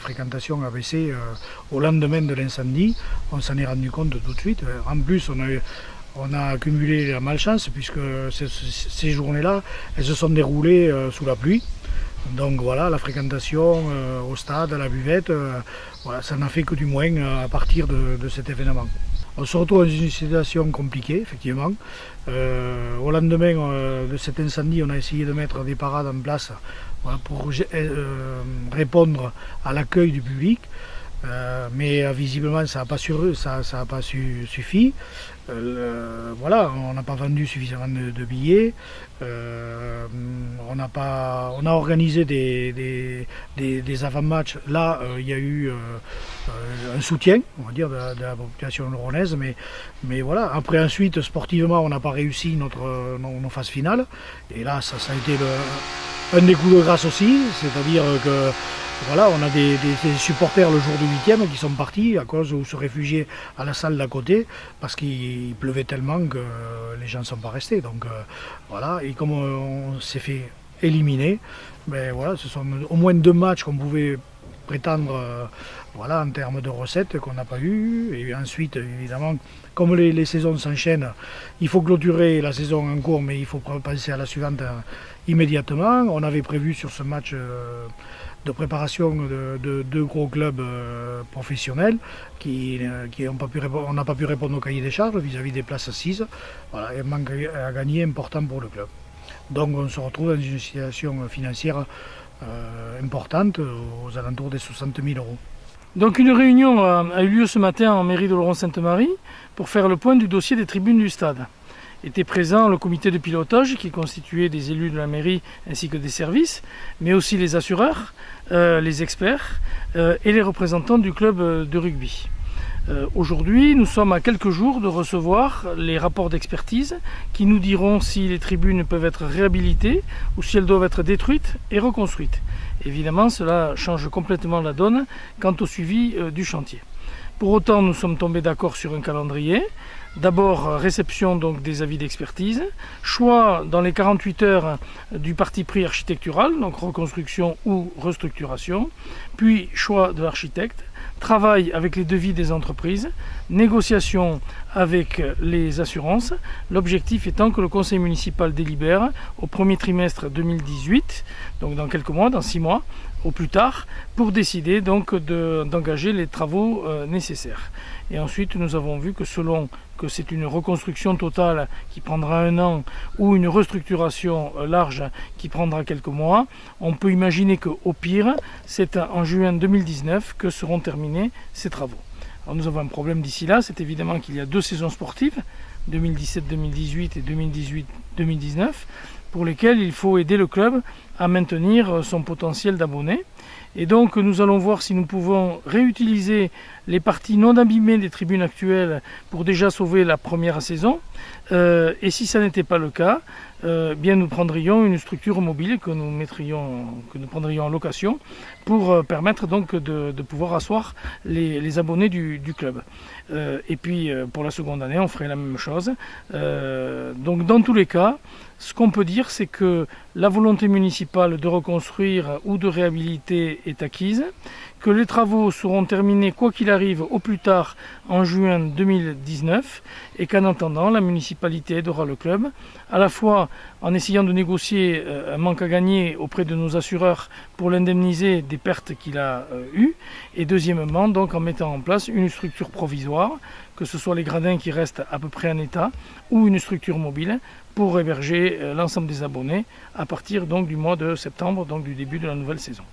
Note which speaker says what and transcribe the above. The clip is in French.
Speaker 1: fréquentation a baissé au lendemain de l'incendie. On s'en est rendu compte tout de suite. En plus, on a accumulé la malchance puisque ces journées-là, elles se sont déroulées sous la pluie. Donc voilà, la fréquentation au stade, à la buvette, voilà, ça n'a fait que du moins à partir de cet événement. On se retrouve dans une situation compliquée, effectivement. Au lendemain de cet incendie, on a essayé de mettre des parades en place, voilà, pour répondre à l'accueil du public. Mais visiblement ça n'a pas suffi. Voilà, on n'a pas vendu suffisamment de billets. On a organisé des avant-matchs. Là, il y a eu un soutien, on va dire, de la population louronnaise. Mais voilà, après ensuite, sportivement, on n'a pas réussi nos phases finales. Et là, ça a été un des coups de grâce aussi, c'est-à-dire que voilà, on a des supporters le jour du 8e qui sont partis à cause où se réfugier à la salle d'à côté parce qu'il pleuvait tellement que les gens ne sont pas restés. Donc voilà, et comme on s'est fait éliminer, ben voilà, ce sont au moins 2 matchs qu'on pouvait prétendre voilà, en termes de recettes qu'on n'a pas eu. Et ensuite, évidemment, comme les saisons s'enchaînent, il faut clôturer la saison en cours, mais il faut penser à la suivante immédiatement. On avait prévu sur ce match de préparation de 2 gros clubs professionnels on n'a pas pu répondre au cahier des charges vis-à-vis des places assises. Voilà, et un manque à gagner important pour le club. Donc on se retrouve dans une situation financière importante, aux alentours des 60 000 euros.
Speaker 2: Donc une réunion a eu lieu ce matin en mairie de Oloron-Sainte-Marie pour faire le point du dossier des tribunes du stade. Était présent le comité de pilotage qui est constitué des élus de la mairie ainsi que des services, mais aussi les assureurs, les experts et les représentants du club de rugby. Aujourd'hui, nous sommes à quelques jours de recevoir les rapports d'expertise qui nous diront si les tribunes peuvent être réhabilitées ou si elles doivent être détruites et reconstruites. Évidemment, cela change complètement la donne quant au suivi du chantier. Pour autant, nous sommes tombés d'accord sur un calendrier. D'abord, réception donc des avis d'expertise, choix dans les 48 heures du parti pris architectural, donc reconstruction ou restructuration, puis choix de l'architecte, travail avec les devis des entreprises, négociation avec les assurances, l'objectif étant que le conseil municipal délibère au premier trimestre 2018, donc dans quelques mois, dans 6 mois, au plus tard, pour décider donc d'engager les travaux nécessaires. Et ensuite, nous avons vu que selon que c'est une reconstruction totale qui prendra 1 an ou une restructuration large qui prendra quelques mois, on peut imaginer qu'au pire, c'est en juin 2019 que seront terminés ces travaux. Alors nous avons un problème d'ici là, c'est évidemment qu'il y a 2 saisons sportives, 2017-2018 et 2018-2019, pour lesquelles il faut aider le club à maintenir son potentiel d'abonnés. Et donc nous allons voir si nous pouvons réutiliser les parties non abîmées des tribunes actuelles pour déjà sauver la première saison. Et si ça n'était pas le cas, bien nous prendrions une structure mobile que nous prendrions en location pour permettre donc de pouvoir asseoir les abonnés du club. Et puis pour la seconde année, on ferait la même chose. Donc dans tous les cas, ce qu'on peut dire, c'est que la volonté municipale de reconstruire ou de réhabiliter est acquise, que les travaux seront terminés quoi qu'il arrive au plus tard en juin 2019 et qu'en attendant la municipalité aidera le club à la fois en essayant de négocier un manque à gagner auprès de nos assureurs pour l'indemniser des pertes qu'il a eues et deuxièmement donc en mettant en place une structure provisoire, que ce soit les gradins qui restent à peu près en état ou une structure mobile pour héberger l'ensemble des abonnés à partir donc du mois de septembre, donc du début de la nouvelle saison.